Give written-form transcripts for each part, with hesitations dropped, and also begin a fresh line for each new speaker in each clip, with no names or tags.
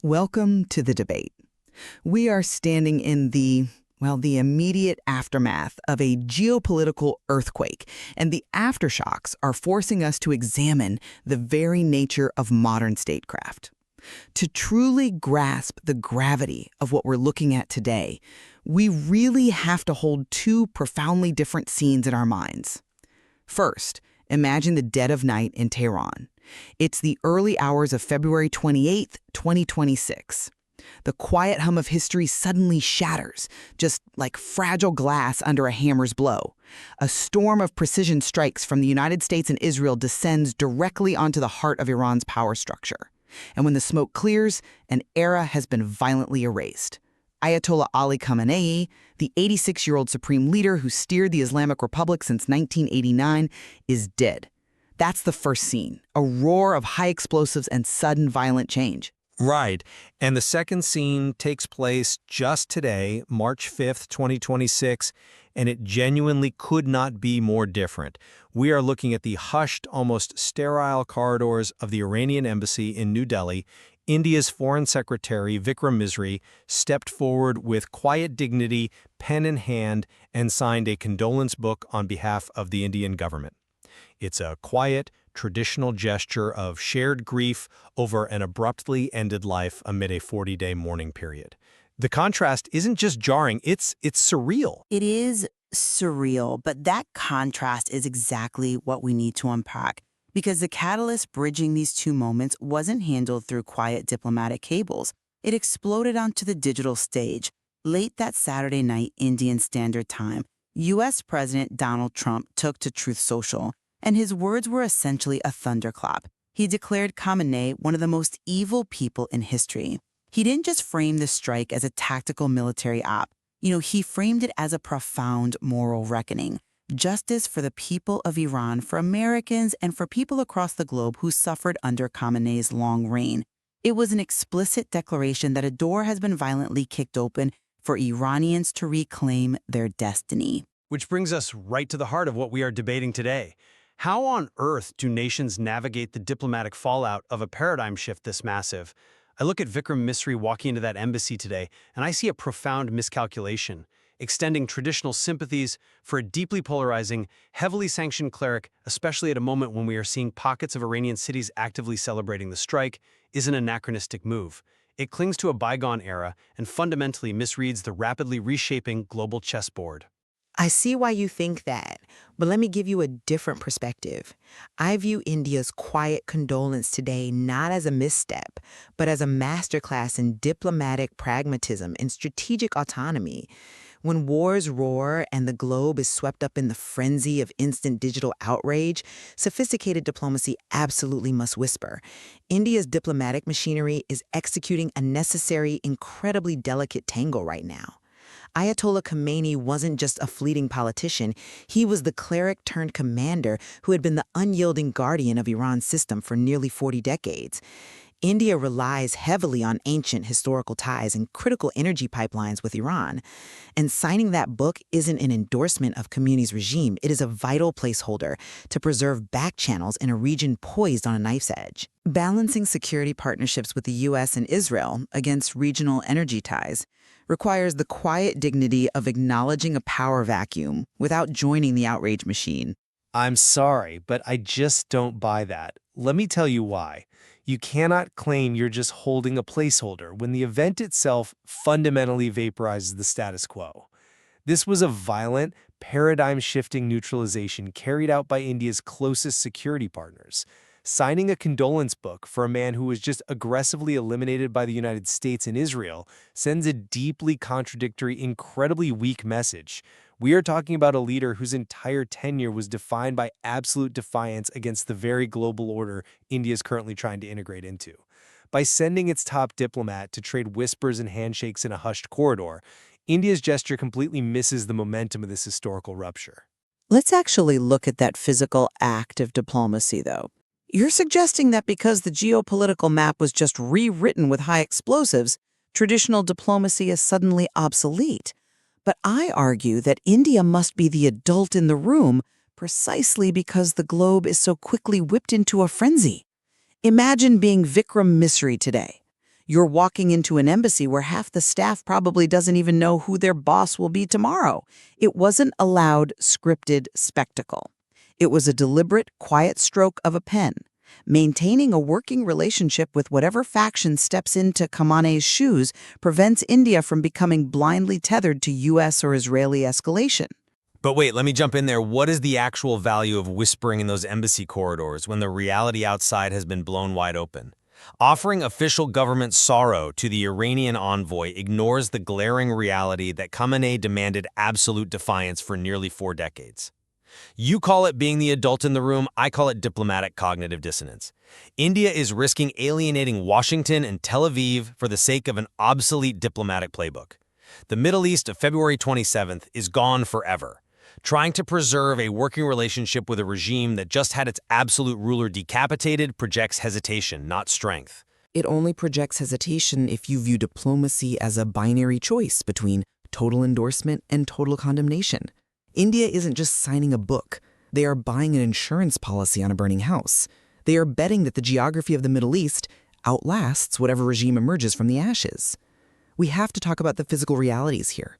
Welcome to the debate. We are standing in the immediate aftermath of a geopolitical earthquake, and the aftershocks are forcing us to examine the very nature of modern statecraft. To truly grasp the gravity of what we're looking at today, we really have to hold two profoundly different scenes in our minds. First, imagine the dead of night in Tehran. It's the early hours of February 28th, 2026. The quiet hum of history suddenly shatters, just like fragile glass under a hammer's blow. A storm of precision strikes from the United States and Israel descends directly onto the heart of Iran's power structure. And when the smoke clears, an era has been violently erased. Ayatollah Ali Khamenei, the 86-year-old supreme leader who steered the Islamic Republic since 1989, is dead. That's the first scene, a roar of high explosives and sudden violent change.
Right. And the second scene takes place just today, March 5th, 2026, and it genuinely could not be more different. We are looking at the hushed, almost sterile corridors of the Iranian embassy in New Delhi. India's Foreign Secretary, Vikram Misri, stepped forward with quiet dignity, pen in hand, and signed a condolence book on behalf of the Indian government. It's a quiet, traditional gesture of shared grief over an abruptly ended life amid a 40-day mourning period. The contrast isn't just jarring, it's surreal.
It is surreal, but that contrast is exactly what we need to unpack, because the catalyst bridging these two moments wasn't handled through quiet diplomatic cables. It exploded onto the digital stage. Late that Saturday night, Indian Standard Time, U.S. President Donald Trump took to Truth Social, and his words were essentially a thunderclap. He declared Khamenei one of the most evil people in history. He didn't just frame the strike as a tactical military op. He framed it as a profound moral reckoning. Justice for the people of Iran, for Americans, and for people across the globe who suffered under Khamenei's long reign. It was an explicit declaration that a door has been violently kicked open for Iranians to reclaim their destiny.
Which brings us right to the heart of what we are debating today. How on earth do nations navigate the diplomatic fallout of a paradigm shift this massive? I look at Vikram Misri walking into that embassy today, and I see a profound miscalculation, extending traditional sympathies for a deeply polarizing, heavily sanctioned cleric, especially at a moment when we are seeing pockets of Iranian cities actively celebrating the strike, is an anachronistic move. It clings to a bygone era and fundamentally misreads the rapidly reshaping global chessboard.
I see why you think that, but let me give you a different perspective. I view India's quiet condolence today not as a misstep, but as a masterclass in diplomatic pragmatism and strategic autonomy. When wars roar and the globe is swept up in the frenzy of instant digital outrage, sophisticated diplomacy absolutely must whisper. India's diplomatic machinery is executing a necessary, incredibly delicate tango right now. Ayatollah Khamenei wasn't just a fleeting politician, he was the cleric turned commander who had been the unyielding guardian of Iran's system for nearly 40 decades. India relies heavily on ancient historical ties and critical energy pipelines with Iran. And signing that book isn't an endorsement of Khamenei's regime, it is a vital placeholder to preserve back channels in a region poised on a knife's edge. Balancing security partnerships with the U.S. and Israel against regional energy ties requires the quiet dignity of acknowledging a power vacuum without joining the outrage machine.
I'm sorry, but I just don't buy that. Let me tell you why. You cannot claim you're just holding a placeholder when the event itself fundamentally vaporizes the status quo. This was a violent, paradigm-shifting neutralization carried out by India's closest security partners. Signing a condolence book for a man who was just aggressively eliminated by the United States and Israel sends a deeply contradictory, incredibly weak message. We are talking about a leader whose entire tenure was defined by absolute defiance against the very global order India is currently trying to integrate into. By sending its top diplomat to trade whispers and handshakes in a hushed corridor, India's gesture completely misses the momentum of this historical rupture.
Let's actually look at that physical act of diplomacy, though. You're suggesting that because the geopolitical map was just rewritten with high explosives, traditional diplomacy is suddenly obsolete. But I argue that India must be the adult in the room precisely because the globe is so quickly whipped into a frenzy. Imagine being Vikram Misri today. You're walking into an embassy where half the staff probably doesn't even know who their boss will be tomorrow. It wasn't a loud, scripted spectacle. It was a deliberate, quiet stroke of a pen. Maintaining a working relationship with whatever faction steps into Khamenei's shoes prevents India from becoming blindly tethered to U.S. or Israeli escalation.
But wait, let me jump in there. What is the actual value of whispering in those embassy corridors when the reality outside has been blown wide open? Offering official government sorrow to the Iranian envoy ignores the glaring reality that Khamenei demanded absolute defiance for nearly 4 decades. You call it being the adult in the room, I call it diplomatic cognitive dissonance. India is risking alienating Washington and Tel Aviv for the sake of an obsolete diplomatic playbook. The Middle East of February 27th is gone forever. Trying to preserve a working relationship with a regime that just had its absolute ruler decapitated projects hesitation, not strength.
It only projects hesitation if you view diplomacy as a binary choice between total endorsement and total condemnation. India isn't just signing a book. They are buying an insurance policy on a burning house. They are betting that the geography of the Middle East outlasts whatever regime emerges from the ashes. We have to talk about the physical realities here.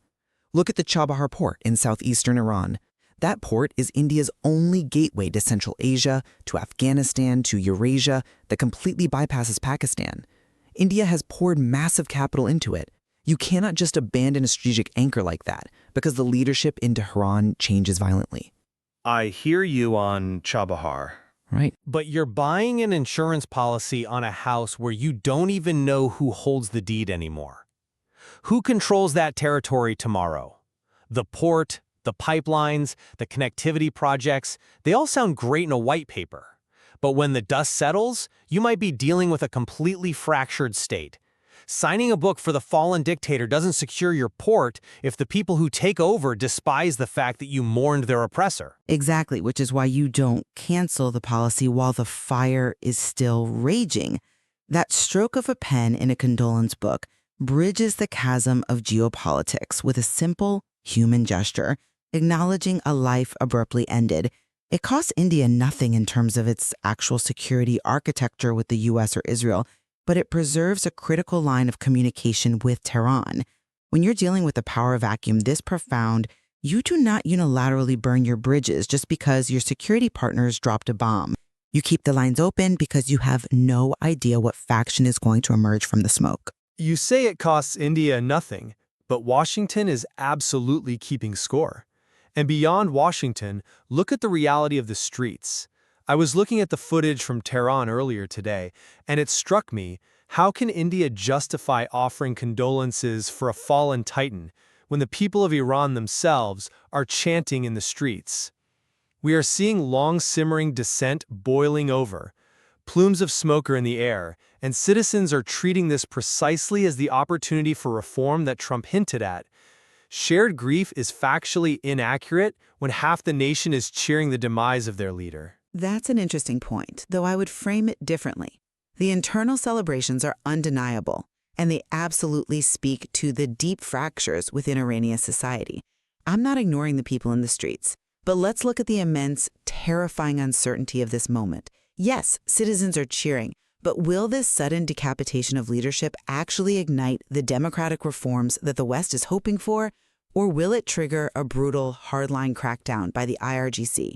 Look at the Chabahar port in southeastern Iran. That port is India's only gateway to Central Asia, to Afghanistan, to Eurasia that completely bypasses Pakistan. India has poured massive capital into it. You cannot just abandon a strategic anchor like that because the leadership in Tehran changes violently.
I hear you on Chabahar.
Right.
But you're buying an insurance policy on a house where you don't even know who holds the deed anymore. Who controls that territory tomorrow? The port, the pipelines, the connectivity projects, they all sound great in a white paper. But when the dust settles, you might be dealing with a completely fractured state. Signing a book for the fallen dictator doesn't secure your port if the people who take over despise the fact that you mourned their oppressor.
Exactly, which is why you don't cancel the policy while the fire is still raging. That stroke of a pen in a condolence book bridges the chasm of geopolitics with a simple human gesture, acknowledging a life abruptly ended. It costs India nothing in terms of its actual security architecture with the U.S. or Israel, but it preserves a critical line of communication with Tehran. When you're dealing with a power vacuum this profound, you do not unilaterally burn your bridges just because your security partners dropped a bomb. You keep the lines open because you have no idea what faction is going to emerge from the smoke.
You say it costs India nothing, but Washington is absolutely keeping score. And beyond Washington, look at the reality of the streets. I was looking at the footage from Tehran earlier today, and it struck me, how can India justify offering condolences for a fallen titan when the people of Iran themselves are chanting in the streets? We are seeing long-simmering dissent boiling over. Plumes of smoke are in the air, and citizens are treating this precisely as the opportunity for reform that Trump hinted at. Shared grief is factually inaccurate when half the nation is cheering the demise of their leader.
That's an interesting point, though I would frame it differently. The internal celebrations are undeniable, and they absolutely speak to the deep fractures within Iranian society. I'm not ignoring the people in the streets, but let's look at the immense, terrifying uncertainty of this moment. Yes, citizens are cheering, but will this sudden decapitation of leadership actually ignite the democratic reforms that the West is hoping for, or will it trigger a brutal, hardline crackdown by the IRGC?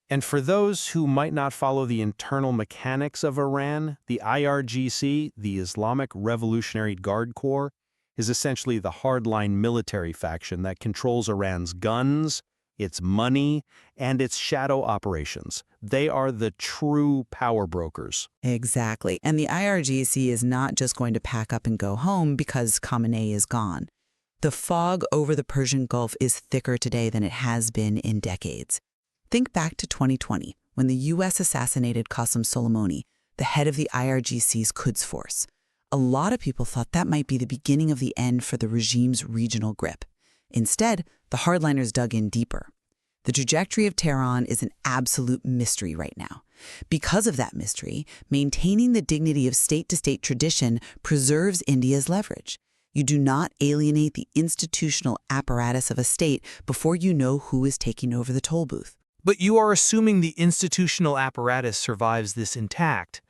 And for those who might not follow the internal mechanics of Iran, the IRGC, the Islamic Revolutionary Guard Corps, is essentially the hardline military faction that controls Iran's guns, its money, and its shadow operations. They are the true power brokers.
Exactly. And the IRGC is not just going to pack up and go home because Khamenei is gone. The fog over the Persian Gulf is thicker today than it has been in decades. Think back to 2020, when the U.S. assassinated Qasem Soleimani, the head of the IRGC's Quds Force. A lot of people thought that might be the beginning of the end for the regime's regional grip. Instead, the hardliners dug in deeper. The trajectory of Tehran is an absolute mystery right now. Because of that mystery, maintaining the dignity of state-to-state tradition preserves India's leverage. You do not alienate the institutional apparatus of a state before you know who is taking over the toll booth.
But you are assuming the institutional apparatus survives this intact.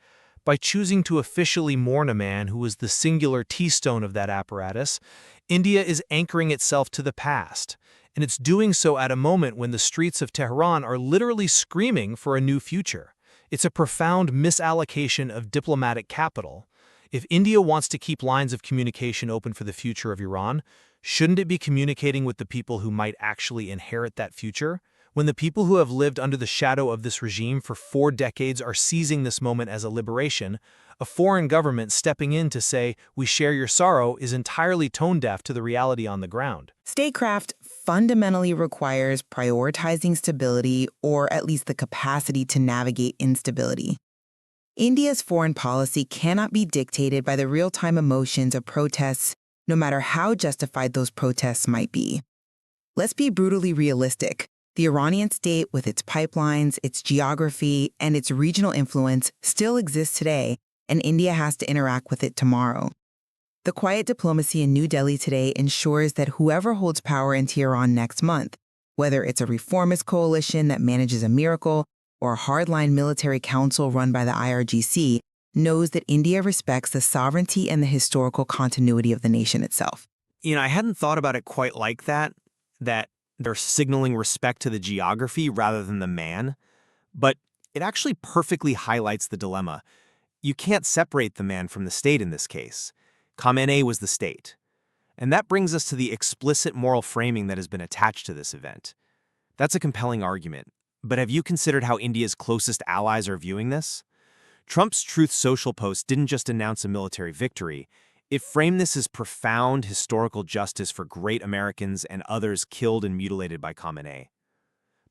By choosing to officially mourn a man who was the singular keystone of that apparatus, India is anchoring itself to the past, and it's doing so at a moment when the streets of Tehran are literally screaming for a new future. It's a profound misallocation of diplomatic capital. If India wants to keep lines of communication open for the future of Iran, shouldn't it be communicating with the people who might actually inherit that future? When the people who have lived under the shadow of this regime for 4 decades are seizing this moment as a liberation, a foreign government stepping in to say, "We share your sorrow," is entirely tone-deaf to the reality on the ground.
Statecraft fundamentally requires prioritizing stability, or at least the capacity to navigate instability. India's foreign policy cannot be dictated by the real-time emotions of protests, no matter how justified those protests might be. Let's be brutally realistic. The Iranian state, with its pipelines, its geography, and its regional influence, still exists today, and India has to interact with it tomorrow. The quiet diplomacy in New Delhi today ensures that whoever holds power in Tehran next month, whether it's a reformist coalition that manages a miracle or a hardline military council run by the IRGC, knows that India respects the sovereignty and the historical continuity of the nation itself.
I hadn't thought about it quite like that they're signaling respect to the geography rather than the man. But it actually perfectly highlights the dilemma. You can't separate the man from the state in this case. Khamenei was the state. And that brings us to the explicit moral framing that has been attached to this event. That's a compelling argument. But have you considered how India's closest allies are viewing this? Trump's Truth Social post didn't just announce a military victory. It framed this as profound historical justice for great Americans and others killed and mutilated by Khamenei.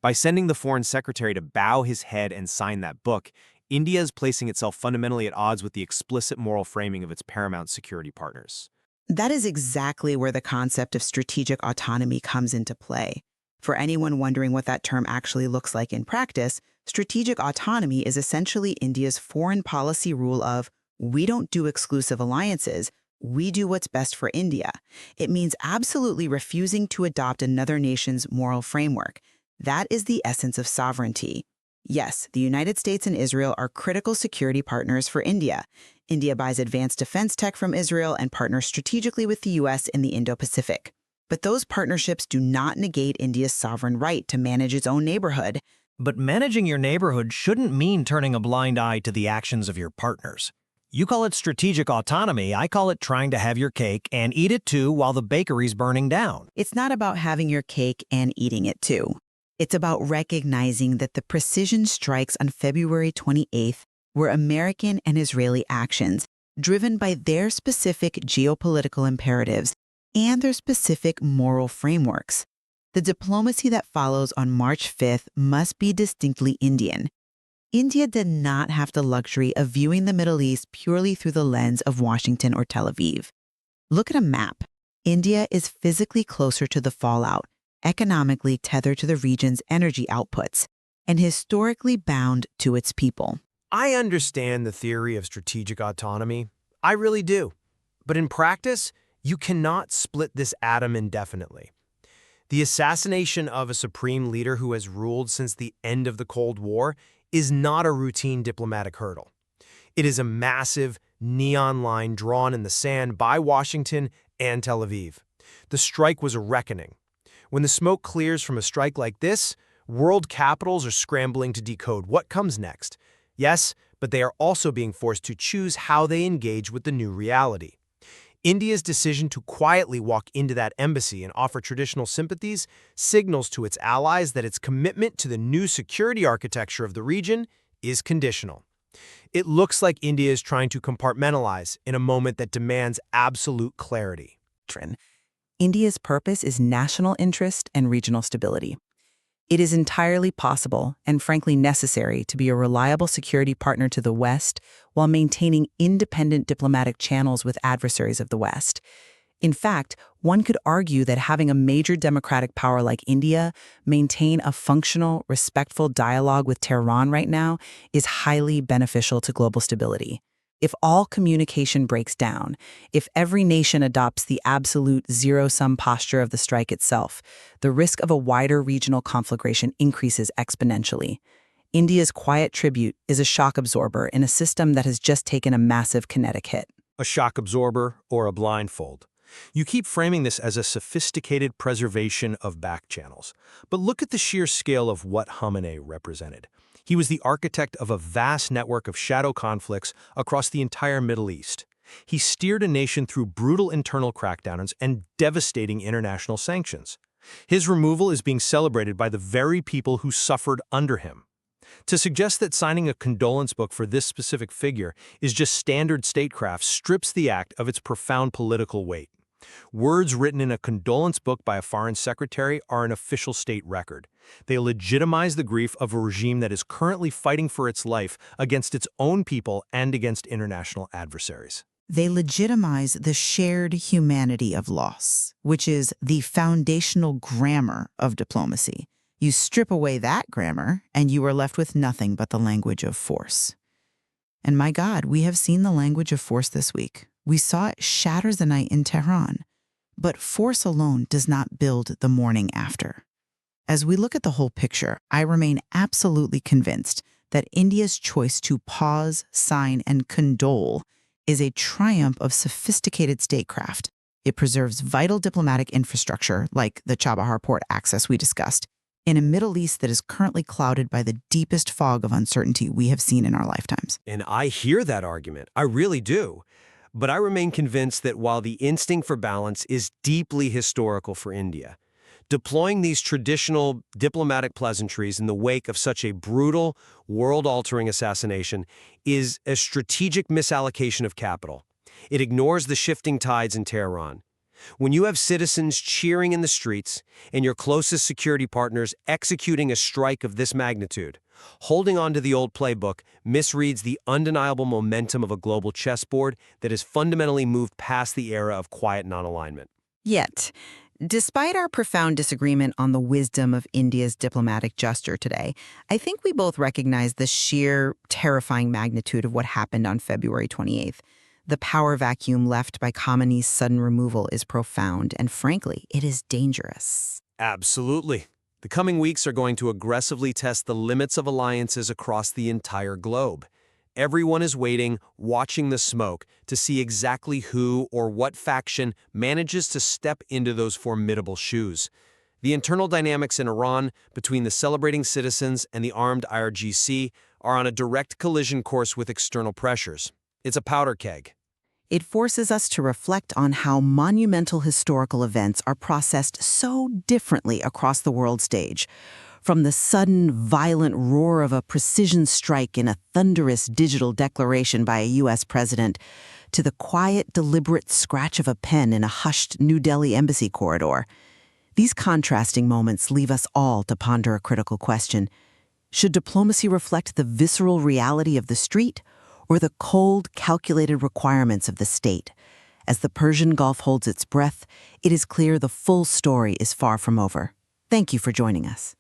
By sending the foreign secretary to bow his head and sign that book, India is placing itself fundamentally at odds with the explicit moral framing of its paramount security partners.
That is exactly where the concept of strategic autonomy comes into play. For anyone wondering what that term actually looks like in practice, strategic autonomy is essentially India's foreign policy rule of, we don't do exclusive alliances, we do what's best for India. It means absolutely refusing to adopt another nation's moral framework. That is the essence of sovereignty. Yes, the United States and Israel are critical security partners for India. India buys advanced defense tech from Israel and partners strategically with the U.S. in the Indo-Pacific. But those partnerships do not negate India's sovereign right to manage its own neighborhood.
But managing your neighborhood shouldn't mean turning a blind eye to the actions of your partners. You call it strategic autonomy, I call it trying to have your cake and eat it too while the bakery's burning down.
It's not about having your cake and eating it too. It's about recognizing that the precision strikes on February 28th were American and Israeli actions driven by their specific geopolitical imperatives and their specific moral frameworks. The diplomacy that follows on March 5th must be distinctly Indian. India did not have the luxury of viewing the Middle East purely through the lens of Washington or Tel Aviv. Look at a map. India is physically closer to the fallout, economically tethered to the region's energy outputs, and historically bound to its people.
I understand the theory of strategic autonomy. I really do. But in practice, you cannot split this atom indefinitely. The assassination of a supreme leader who has ruled since the end of the Cold War is not a routine diplomatic hurdle. It is a massive neon line drawn in the sand by Washington and Tel Aviv. The strike was a reckoning. When the smoke clears from a strike like this, world capitals are scrambling to decode what comes next. Yes, but they are also being forced to choose how they engage with the new reality. India's decision to quietly walk into that embassy and offer traditional sympathies signals to its allies that its commitment to the new security architecture of the region is conditional. It looks like India is trying to compartmentalize in a moment that demands absolute clarity.
India's purpose is national interest and regional stability. It is entirely possible and frankly necessary to be a reliable security partner to the West while maintaining independent diplomatic channels with adversaries of the West. In fact, one could argue that having a major democratic power like India maintain a functional, respectful dialogue with Tehran right now is highly beneficial to global stability. If all communication breaks down, if every nation adopts the absolute zero-sum posture of the strike itself, the risk of a wider regional conflagration increases exponentially.
India's quiet tribute is a shock absorber in a system that has just taken a massive kinetic hit.
A shock absorber or a blindfold. You keep framing this as a sophisticated preservation of back channels. But look at the sheer scale of what Khamenei represented. He was the architect of a vast network of shadow conflicts across the entire Middle East. He steered a nation through brutal internal crackdowns and devastating international sanctions. His removal is being celebrated by the very people who suffered under him. To suggest that signing a condolence book for this specific figure is just standard statecraft strips the act of its profound political weight. Words written in a condolence book by a foreign secretary are an official state record. They legitimize the grief of a regime that is currently fighting for its life against its own people and against international adversaries.
They legitimize the shared humanity of loss, which is the foundational grammar of diplomacy. You strip away that grammar, and you are left with nothing but the language of force. And my God, we have seen the language of force this week. We saw it shatter the night in Tehran. But force alone does not build the morning after. As we look at the whole picture, I remain absolutely convinced that India's choice to pause, sign, and condole is a triumph of sophisticated statecraft. It preserves vital diplomatic infrastructure, like the Chabahar port access we discussed, in a Middle East that is currently clouded by the deepest fog of uncertainty we have seen in our lifetimes.
And I hear that argument. I really do. But I remain convinced that while the instinct for balance is deeply historical for India, deploying these traditional diplomatic pleasantries in the wake of such a brutal, world-altering assassination is a strategic misallocation of capital. It ignores the shifting tides in Tehran. When you have citizens cheering in the streets and your closest security partners executing a strike of this magnitude, holding on to the old playbook misreads the undeniable momentum of a global chessboard that has fundamentally moved past the era of quiet non-alignment.
Yet, despite our profound disagreement on the wisdom of India's diplomatic gesture today, I think we both recognize the sheer, terrifying magnitude of what happened on February 28th. The power vacuum left by Khamenei's sudden removal is profound, and frankly, it is dangerous.
Absolutely. The coming weeks are going to aggressively test the limits of alliances across the entire globe. Everyone is waiting, watching the smoke, to see exactly who or what faction manages to step into those formidable shoes. The internal dynamics in Iran between the celebrating citizens and the armed IRGC are on a direct collision course with external pressures. It's a powder keg.
It forces us to reflect on how monumental historical events are processed so differently across the world stage. From the sudden, violent roar of a precision strike in a thunderous digital declaration by a U.S. president, to the quiet, deliberate scratch of a pen in a hushed New Delhi embassy corridor. These contrasting moments leave us all to ponder a critical question. Should diplomacy reflect the visceral reality of the street, or the cold, calculated requirements of the state? As the Persian Gulf holds its breath, it is clear the full story is far from over. Thank you for joining us.